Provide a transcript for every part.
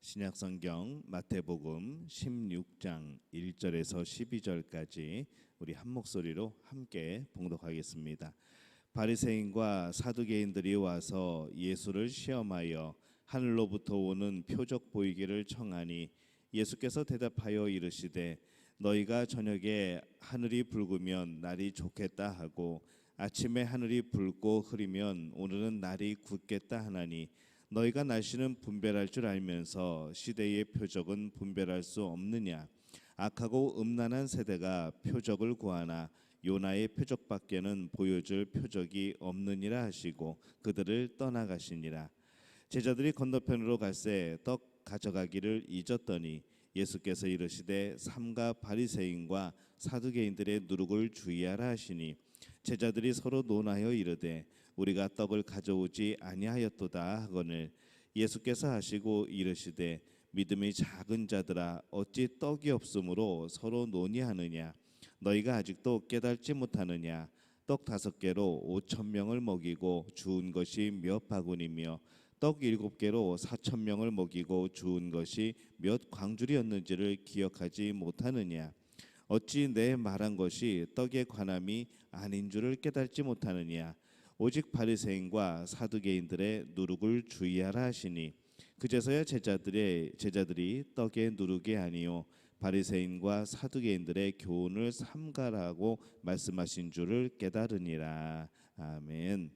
신약성경 마태복음 16장 1절에서 12절까지 우리 한 목소리로 함께 봉독하겠습니다. 바리새인과 사두개인들이 와서 예수를 시험하여 하늘로부터 오는 표적 보이기를 청하니 예수께서 대답하여 이르시되 너희가 저녁에 하늘이 붉으면 날이 좋겠다 하고 아침에 하늘이 붉고 흐리면 오늘은 날이 굳겠다 하나니 너희가 날씨는 분별할 줄 알면서 시대의 표적은 분별할 수 없느냐? 악하고 음란한 세대가 표적을 구하나 요나의 표적밖에는 보여줄 표적이 없느니라 하시고 그들을 떠나가시니라. 제자들이 건너편으로 갈새 떡 가져가기를 잊었더니 예수께서 이르시되 삼가 바리새인과 사두개인들의 누룩을 주의하라 하시니 제자들이 서로 논하여 이르되 우리가 떡을 가져오지 아니하였도다 하거늘 예수께서 하시고 이르시되 믿음이 작은 자들아 어찌 떡이 없으므로 서로 논의하느냐 너희가 아직도 깨닫지 못하느냐 떡 5개로 5,000명을 먹이고 주운 것이 몇 바구니며 떡 7개로 4,000명을 먹이고 주운 것이 몇 광줄이었는지를 기억하지 못하느냐 어찌 내 말한 것이 떡의 관함이 아닌 줄을 깨닫지 못하느냐 오직 바리새인과 사두개인들의 누룩을 주의하라 하시니 그제서야 제자들이 떡의 누룩이 아니요 바리새인과 사두개인들의 교훈을 삼가라고 말씀하신 줄을 깨달으니라. 아멘.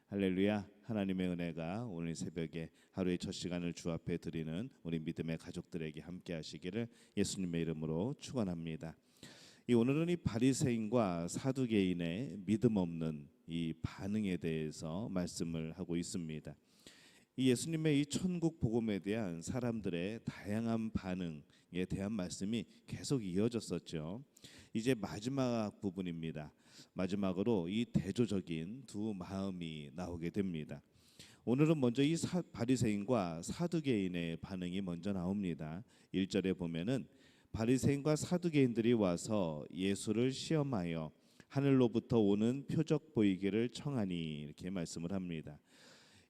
할렐루야. 하나님의 은혜가 오늘 새벽에 하루의 첫 시간을 주 앞에 드리는 우리 믿음의 가족들에게 함께 하시기를 예수님의 이름으로 축원합니다. 오늘은 이 바리새인과 사두개인의 믿음 없는 이 반응에 대해서 말씀을 하고 있습니다. 이 예수님의 이 천국 복음에 대한 사람들의 다양한 반응에 대한 말씀이 계속 이어졌었죠. 이제 마지막 부분입니다. 마지막으로 이 대조적인 두 마음이 나오게 됩니다. 오늘은 먼저 이 바리새인과 사두개인의 반응이 먼저 나옵니다. 1절에 보면은 바리새인과 사두개인들이 와서 예수를 시험하여 하늘로부터 오는 표적 보이기를 청하니 이렇게 말씀을 합니다.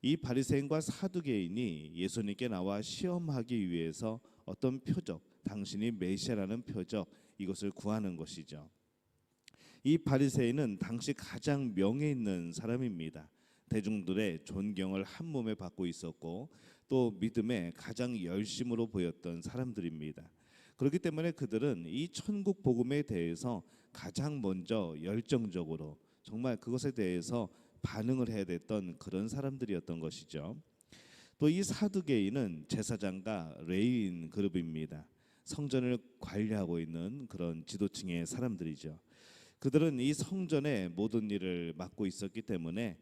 이 바리새인과 사두개인이 예수님께 나와 시험하기 위해서 어떤 표적, 당신이 메시아라는 표적 이것을 구하는 것이죠. 이 바리새인은 당시 가장 명예 있는 사람입니다. 대중들의 존경을 한 몸에 받고 있었고 또 믿음에 가장 열심으로 보였던 사람들입니다. 그렇기 때문에 그들은 이 천국 복음에 대해서 가장 먼저 열정적으로 정말 그것에 대해서 반응을 해야 됐던 그런 사람들이었던 것이죠. 또 이 사두개인은 제사장과 레위인 그룹입니다. 성전을 관리하고 있는 그런 지도층의 사람들이죠. 그들은 이 성전의 모든 일을 맡고 있었기 때문에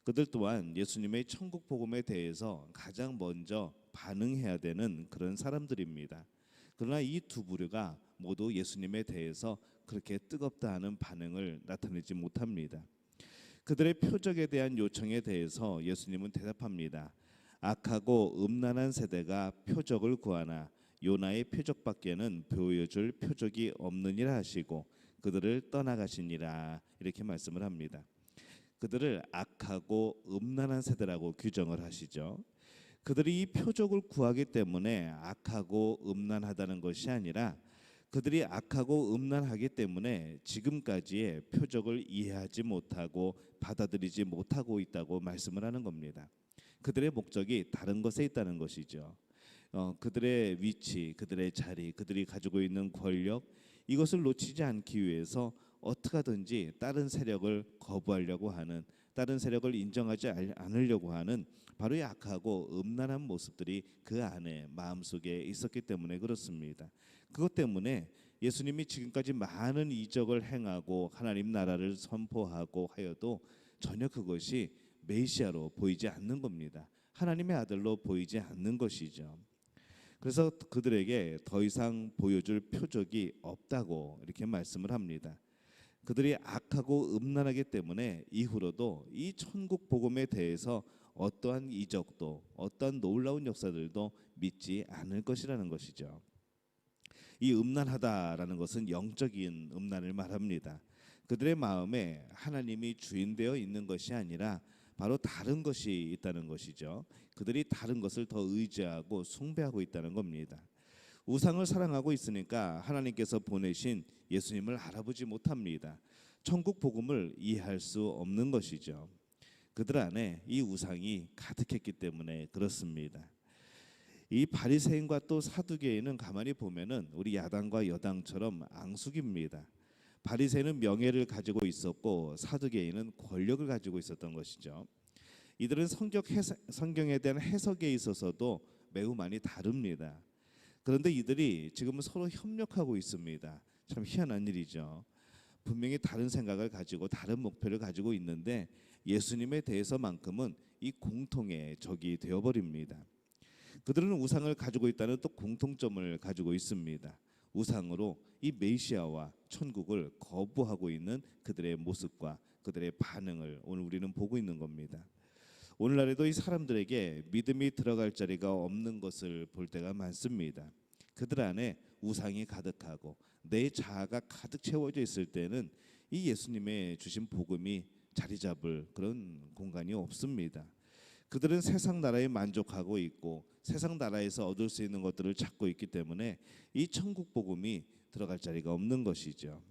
그들 또한 예수님의 천국 복음에 대해서 가장 먼저 반응해야 되는 그런 사람들입니다. 그러나 이 두 부류가 모두 예수님에 대해서 그렇게 뜨겁다 하는 반응을 나타내지 못합니다. 그들의 표적에 대한 요청에 대해서 예수님은 대답합니다. 악하고 음란한 세대가 표적을 구하나 요나의 표적밖에는 보여줄 표적이 없느니라 하시고 그들을 떠나가시니라 이렇게 말씀을 합니다. 그들을 악하고 음란한 세대라고 규정을 하시죠. 그들이 이 표적을 구하기 때문에 악하고 음란하다는 것이 아니라 그들이 악하고 음란하기 때문에 지금까지의 표적을 이해하지 못하고 받아들이지 못하고 있다고 말씀을 하는 겁니다. 그들의 목적이 다른 것에 있다는 것이죠. 그들의 위치, 그들의 자리, 그들이 가지고 있는 권력 이것을 놓치지 않기 위해서 어떻게 하든지 다른 세력을 거부하려고 하는 다른 세력을 인정하지 않으려고 하는 바로 이 악하고 음란한 모습들이 그 안에 마음속에 있었기 때문에 그렇습니다. 그것 때문에 예수님이 지금까지 많은 이적을 행하고 하나님 나라를 선포하고 하여도 전혀 그것이 메시아로 보이지 않는 겁니다. 하나님의 아들로 보이지 않는 것이죠. 그래서 그들에게 더 이상 보여줄 표적이 없다고 이렇게 말씀을 합니다. 그들이 악하고 음란하기 때문에 이후로도 이 천국 복음에 대해서 어떠한 이적도 어떠한 놀라운 역사들도 믿지 않을 것이라는 것이죠. 이 음란하다라는 것은 영적인 음란을 말합니다. 그들의 마음에 하나님이 주인되어 있는 것이 아니라 바로 다른 것이 있다는 것이죠. 그들이 다른 것을 더 의지하고 숭배하고 있다는 겁니다. 우상을 사랑하고 있으니까 하나님께서 보내신 예수님을 알아보지 못합니다. 천국 복음을 이해할 수 없는 것이죠. 그들 안에 이 우상이 가득했기 때문에 그렇습니다. 이 바리새인과 또 사두개인은 가만히 보면은 우리 야당과 여당처럼 앙숙입니다. 바리새인은 명예를 가지고 있었고 사두개인은 권력을 가지고 있었던 것이죠. 이들은 성경에 대한 해석에 있어서도 매우 많이 다릅니다. 그런데 이들이 지금은 서로 협력하고 있습니다. 참 희한한 일이죠. 분명히 다른 생각을 가지고 다른 목표를 가지고 있는데 예수님에 대해서만큼은 이 공통의 적이 되어버립니다. 그들은 우상을 가지고 있다는 또 공통점을 가지고 있습니다. 우상으로 이 메시아와 천국을 거부하고 있는 그들의 모습과 그들의 반응을 오늘 우리는 보고 있는 겁니다. 오늘날에도 이 사람들에게 믿음이 들어갈 자리가 없는 것을 볼 때가 많습니다. 그들 안에 우상이 가득하고 내 자아가 가득 채워져 있을 때는 이 예수님의 주신 복음이 자리 잡을 그런 공간이 없습니다. 그들은 세상 나라에 만족하고 있고 세상 나라에서 얻을 수 있는 것들을 찾고 있기 때문에 이 천국 복음이 들어갈 자리가 없는 것이죠.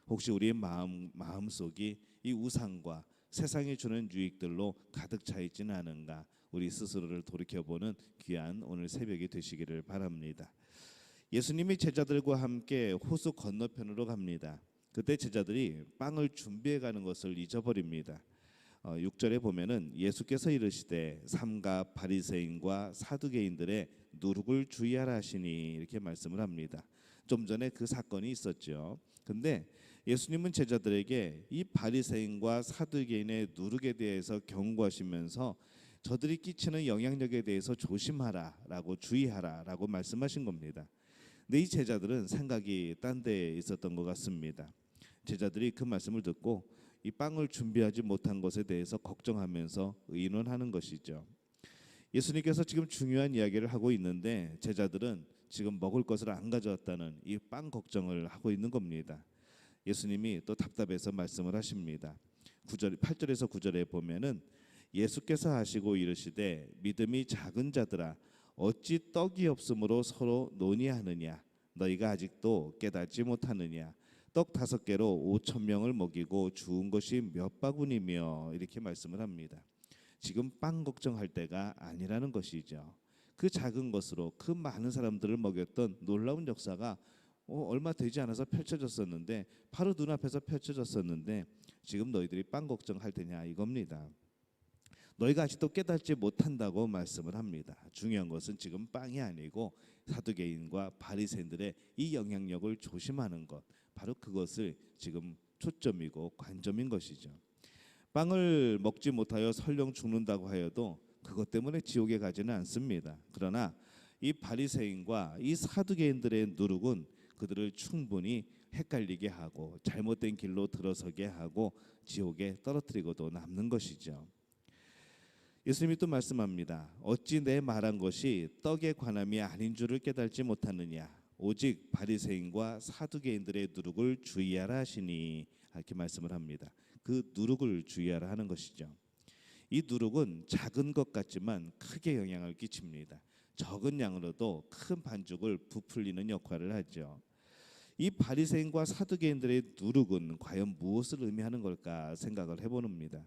혹시 우리의 마음속이 이 우상과 세상이 주는 유익들로 가득 차 있지는 않은가, 우리 스스로를 돌이켜보는 귀한 오늘 새벽이 되시기를 바랍니다. 예수님이 제자들과 함께 호수 건너편으로 갑니다. 그때 제자들이 빵을 준비해 가는 것을 잊어버립니다. 6절에 보면은 예수께서 이르시되 삼가 바리새인과 사두개인들의 누룩을 주의하라 하시니 이렇게 말씀을 합니다. 좀 전에 그 사건이 있었죠. 근데 예수님은 제자들에게 이 바리새인과 사두개인의 누룩에 대해서 경고하시면서 저들이 끼치는 영향력에 대해서 조심하라라고 주의하라라고 말씀하신 겁니다. 근데 이 제자들은 생각이 딴 데에 있었던 것 같습니다. 제자들이 그 말씀을 듣고 이 빵을 준비하지 못한 것에 대해서 걱정하면서 의논하는 것이죠. 예수님께서 지금 중요한 이야기를 하고 있는데 제자들은 지금 먹을 것을 안 가져왔다는 이 빵 걱정을 하고 있는 겁니다. 예수님이 또 답답해서 말씀을 하십니다. 8절에서 9절에 보면은 예수께서 하시고 이르시되 믿음이 작은 자들아 어찌 떡이 없으므로 서로 논의하느냐 너희가 아직도 깨닫지 못하느냐 떡 5개로 5,000명을 먹이고 주운 것이 몇 바구니며 이렇게 말씀을 합니다. 지금 빵 걱정할 때가 아니라는 것이죠. 그 작은 것으로 그 많은 사람들을 먹였던 놀라운 역사가 얼마 되지 않아서 펼쳐졌었는데 바로 눈앞에서 펼쳐졌었는데 지금 너희들이 빵 걱정할 테냐 이겁니다. 너희가 아직도 깨닫지 못한다고 말씀을 합니다. 중요한 것은 지금 빵이 아니고 사두개인과 바리새인들의 이 영향력을 조심하는 것, 바로 그것을 지금 초점이고 관점인 것이죠. 빵을 먹지 못하여 설령 죽는다고 하여도 그것 때문에 지옥에 가지는 않습니다. 그러나 이 바리새인과 이 사두개인들의 누룩은 그들을 충분히 헷갈리게 하고 잘못된 길로 들어서게 하고 지옥에 떨어뜨리고도 남는 것이죠. 예수님이 또 말씀합니다. 어찌 내 말한 것이 떡에 관함이 아닌 줄을 깨닫지 못하느냐 오직 바리새인과 사두개인들의 누룩을 주의하라 하시니 이렇게 말씀을 합니다. 그 누룩을 주의하라 하는 것이죠. 이 누룩은 작은 것 같지만 크게 영향을 끼칩니다. 적은 양으로도 큰 반죽을 부풀리는 역할을 하죠. 이 바리새인과 사두개인들의 누룩은 과연 무엇을 의미하는 걸까 생각을 해봅니다.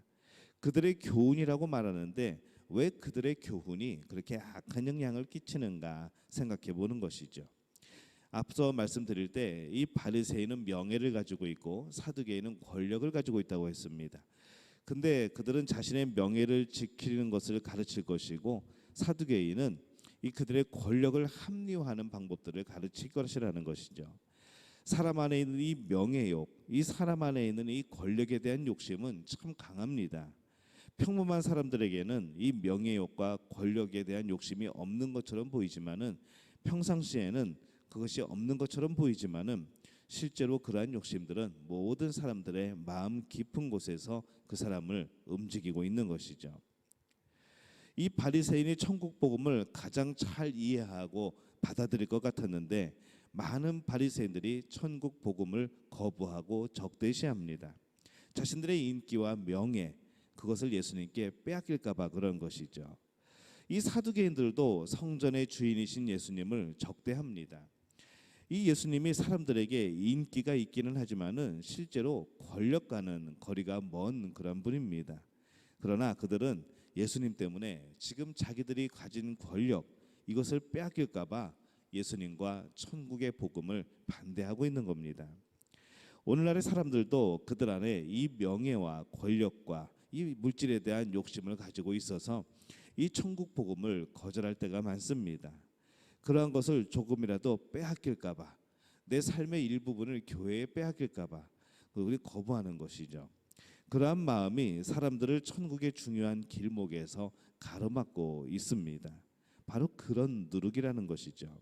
그들의 교훈이라고 말하는데 왜 그들의 교훈이 그렇게 악한 영향을 끼치는가 생각해 보는 것이죠. 앞서 말씀드릴 때 이 바리새인은 명예를 가지고 있고 사두개인은 권력을 가지고 있다고 했습니다. 근데 그들은 자신의 명예를 지키는 것을 가르칠 것이고 사두개인은 이 그들의 권력을 합리화하는 방법들을 가르칠 것이라는 것이죠. 사람 안에 있는 이 명예욕, 이 사람 안에 있는 이 권력에 대한 욕심은 참 강합니다. 평범한 사람들에게는 이 명예욕과 권력에 대한 욕심이 없는 것처럼 보이지만은 평상시에는 그것이 없는 것처럼 보이지만은 실제로 그러한 욕심들은 모든 사람들의 마음 깊은 곳에서 그 사람을 움직이고 있는 것이죠. 이 바리새인이 천국 복음을 가장 잘 이해하고 받아들일 것 같았는데 많은 바리새인들이 천국 복음을 거부하고 적대시합니다. 자신들의 인기와 명예 그것을 예수님께 빼앗길까 봐 그런 것이죠. 이 사두개인들도 성전의 주인이신 예수님을 적대합니다. 이 예수님이 사람들에게 인기가 있기는 하지만은 실제로 권력과는 거리가 먼 그런 분입니다. 그러나 그들은 예수님 때문에 지금 자기들이 가진 권력 이것을 빼앗길까 봐 예수님과 천국의 복음을 반대하고 있는 겁니다. 오늘날의 사람들도 그들 안에 이 명예와 권력과 이 물질에 대한 욕심을 가지고 있어서 이 천국 복음을 거절할 때가 많습니다. 그러한 것을 조금이라도 빼앗길까 봐, 내 삶의 일부분을 교회에 빼앗길까 봐 우리 거부하는 것이죠. 그러한 마음이 사람들을 천국의 중요한 길목에서 가로막고 있습니다. 바로 그런 누룩이라는 것이죠.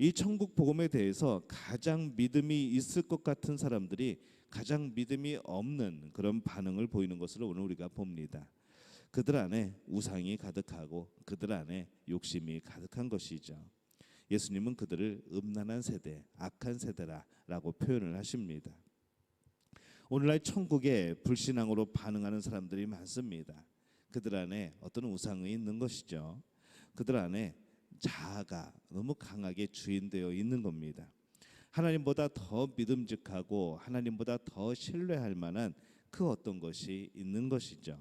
이 천국 복음에 대해서 가장 믿음이 있을 것 같은 사람들이 가장 믿음이 없는 그런 반응을 보이는 것으로 오늘 우리가 봅니다. 그들 안에 우상이 가득하고 그들 안에 욕심이 가득한 것이죠. 예수님은 그들을 음란한 세대, 악한 세대라고 표현을 하십니다. 오늘날 천국에 불신앙으로 반응하는 사람들이 많습니다. 그들 안에 어떤 우상이 있는 것이죠. 그들 안에 자아가 너무 강하게 주인되어 있는 겁니다. 하나님보다 더 믿음직하고 하나님보다 더 신뢰할 만한 그 어떤 것이 있는 것이죠.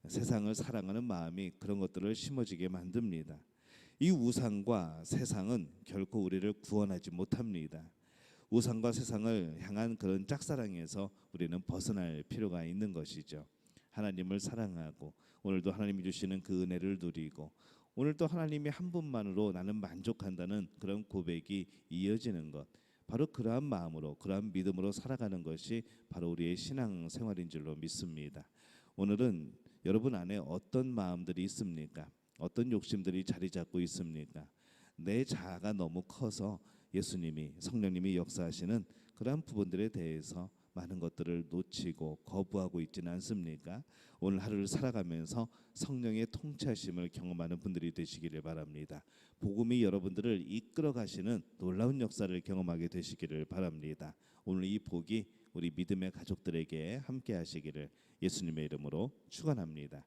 세상을 사랑하는 마음이 그런 것들을 심어지게 만듭니다. 이 우상과 세상은 결코 우리를 구원하지 못합니다. 우상과 세상을 향한 그런 짝사랑에서 우리는 벗어날 필요가 있는 것이죠. 하나님을 사랑하고 오늘도 하나님이 주시는 그 은혜를 누리고 오늘도 하나님이 한 분만으로 나는 만족한다는 그런 고백이 이어지는 것, 바로 그러한 마음으로 그러한 믿음으로 살아가는 것이 바로 우리의 신앙 생활인 줄로 믿습니다. 오늘은 여러분 안에 어떤 마음들이 있습니까? 어떤 욕심들이 자리 잡고 있습니까? 내 자아가 너무 커서 예수님이 성령님이 역사하시는 그러한 부분들에 대해서 많은 것들을 놓치고 거부하고 있지는 않습니까? 오늘 하루를 살아가면서 성령의 통치하심을 경험하는 분들이 되시기를 바랍니다. 복음이 여러분들을 이끌어 가시는 놀라운 역사를 경험하게 되시기를 바랍니다. 오늘 이 복이 우리 믿음의 가족들에게 함께 하시기를 예수님의 이름으로 축원합니다.